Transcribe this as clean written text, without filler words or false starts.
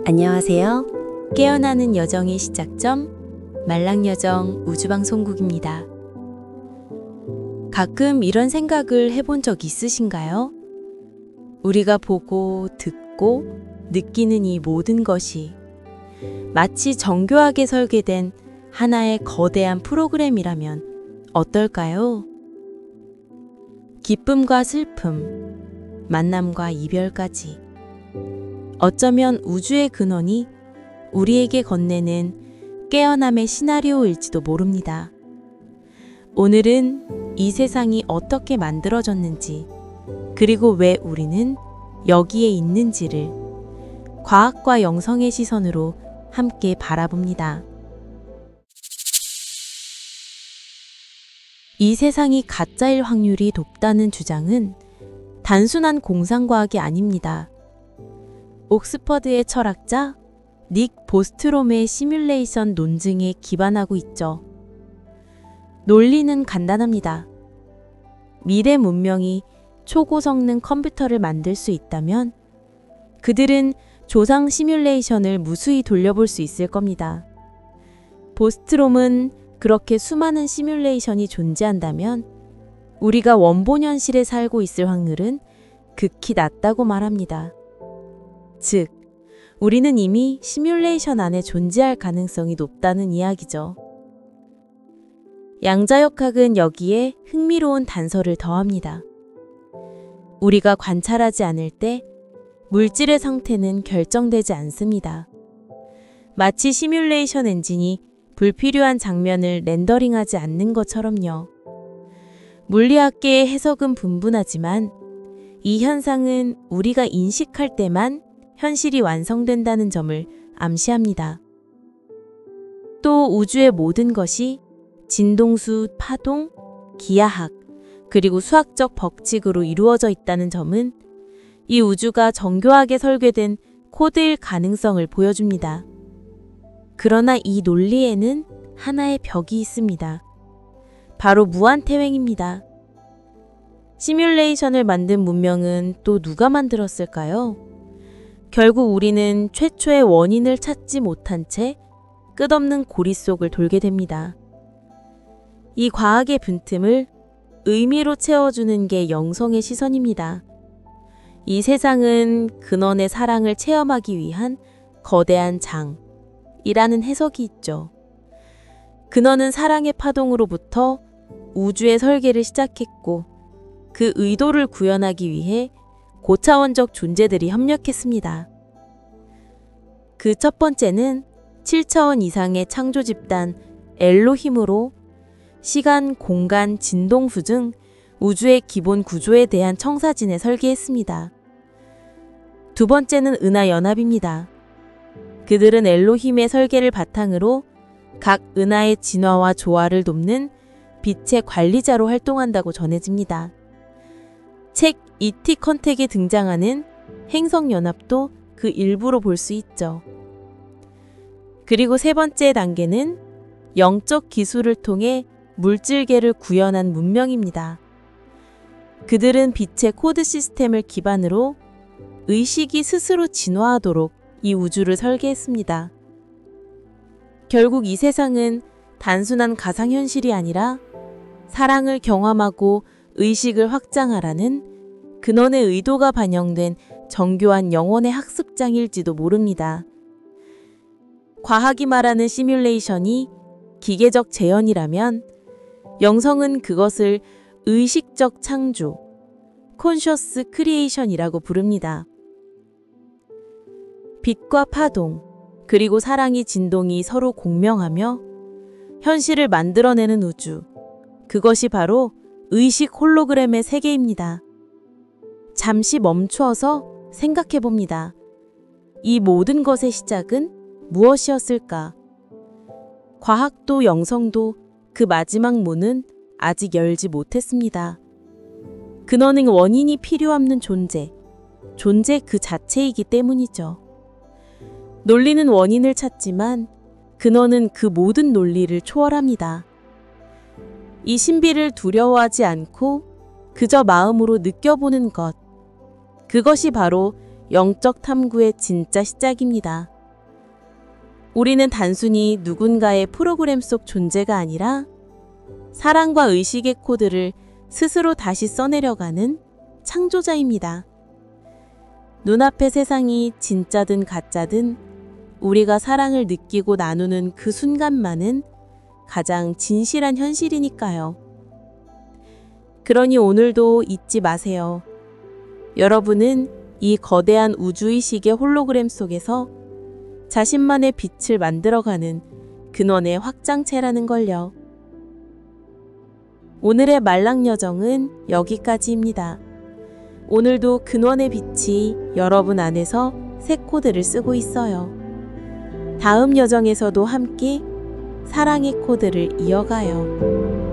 안녕하세요. 깨어나는 여정의 시작점, 말랑여정 우주방송국입니다. 가끔 이런 생각을 해본 적 있으신가요? 우리가 보고, 듣고, 느끼는 이 모든 것이 마치 정교하게 설계된 하나의 거대한 프로그램이라면 어떨까요? 기쁨과 슬픔, 만남과 이별까지. 어쩌면 우주의 근원이 우리에게 건네는 깨어남의 시나리오일지도 모릅니다. 오늘은 이 세상이 어떻게 만들어졌는지, 그리고 왜 우리는 여기에 있는지를 과학과 영성의 시선으로 함께 바라봅니다. 이 세상이 가짜일 확률이 높다는 주장은 단순한 공상과학이 아닙니다. 옥스퍼드의 철학자 닉 보스트롬의 시뮬레이션 논증에 기반하고 있죠. 논리는 간단합니다. 미래 문명이 초고성능 컴퓨터를 만들 수 있다면 그들은 조상 시뮬레이션을 무수히 돌려볼 수 있을 겁니다. 보스트롬은 그렇게 수많은 시뮬레이션이 존재한다면 우리가 원본 현실에 살고 있을 확률은 극히 낮다고 말합니다. 즉, 우리는 이미 시뮬레이션 안에 존재할 가능성이 높다는 이야기죠. 양자역학은 여기에 흥미로운 단서를 더합니다. 우리가 관찰하지 않을 때 물질의 상태는 결정되지 않습니다. 마치 시뮬레이션 엔진이 불필요한 장면을 렌더링하지 않는 것처럼요. 물리학계의 해석은 분분하지만 이 현상은 우리가 인식할 때만 현실이 완성된다는 점을 암시합니다. 또 우주의 모든 것이 진동수, 파동, 기하학, 그리고 수학적 법칙으로 이루어져 있다는 점은 이 우주가 정교하게 설계된 코드일 가능성을 보여줍니다. 그러나 이 논리에는 하나의 벽이 있습니다. 바로 무한태횡입니다. 시뮬레이션을 만든 문명은 또 누가 만들었을까요? 결국 우리는 최초의 원인을 찾지 못한 채 끝없는 고리 속을 돌게 됩니다. 이 과학의 빈틈을 의미로 채워주는 게 영성의 시선입니다. 이 세상은 근원의 사랑을 체험하기 위한 거대한 장이라는 해석이 있죠. 근원은 사랑의 파동으로부터 우주의 설계를 시작했고 그 의도를 구현하기 위해 고차원적 존재들이 협력했습니다. 그 첫 번째는 7차원 이상의 창조 집단 엘로힘으로 시간, 공간, 진동수 등 우주의 기본 구조에 대한 청사진을 설계했습니다. 두 번째는 은하연합입니다. 그들은 엘로힘의 설계를 바탕으로 각 은하의 진화와 조화를 돕는 빛의 관리자로 활동한다고 전해집니다. 책 E.T. 컨택에 등장하는 행성연합도 그 일부로 볼 수 있죠. 그리고 세 번째 단계는 영적 기술을 통해 물질계를 구현한 문명입니다. 그들은 빛의 코드 시스템을 기반으로 의식이 스스로 진화하도록 이 우주를 설계했습니다. 결국 이 세상은 단순한 가상현실이 아니라 사랑을 경험하고 의식을 확장하라는 근원의 의도가 반영된 정교한 영혼의 학습장일지도 모릅니다. 과학이 말하는 시뮬레이션이 기계적 재현이라면 영성은 그것을 의식적 창조, 콘셔스 크리에이션이라고 부릅니다. 빛과 파동, 그리고 사랑이 진동이 서로 공명하며 현실을 만들어내는 우주, 그것이 바로 의식 홀로그램의 세계입니다. 잠시 멈추어서 생각해 봅니다. 이 모든 것의 시작은 무엇이었을까? 과학도 영성도 그 마지막 문은 아직 열지 못했습니다. 근원은 원인이 필요 없는 존재 그 자체이기 때문이죠. 논리는 원인을 찾지만 근원은 그 모든 논리를 초월합니다. 이 신비를 두려워하지 않고 그저 마음으로 느껴보는 것. 그것이 바로 영적 탐구의 진짜 시작입니다. 우리는 단순히 누군가의 프로그램 속 존재가 아니라 사랑과 의식의 코드를 스스로 다시 써내려가는 창조자입니다. 눈앞의 세상이 진짜든 가짜든 우리가 사랑을 느끼고 나누는 그 순간만은 가장 진실한 현실이니까요. 그러니 오늘도 잊지 마세요. 여러분은 이 거대한 우주의식의 홀로그램 속에서 자신만의 빛을 만들어가는 근원의 확장체라는 걸요. 오늘의 말랑여정은 여기까지입니다. 오늘도 근원의 빛이 여러분 안에서 새 코드를 쓰고 있어요. 다음 여정에서도 함께 사랑의 코드를 이어가요.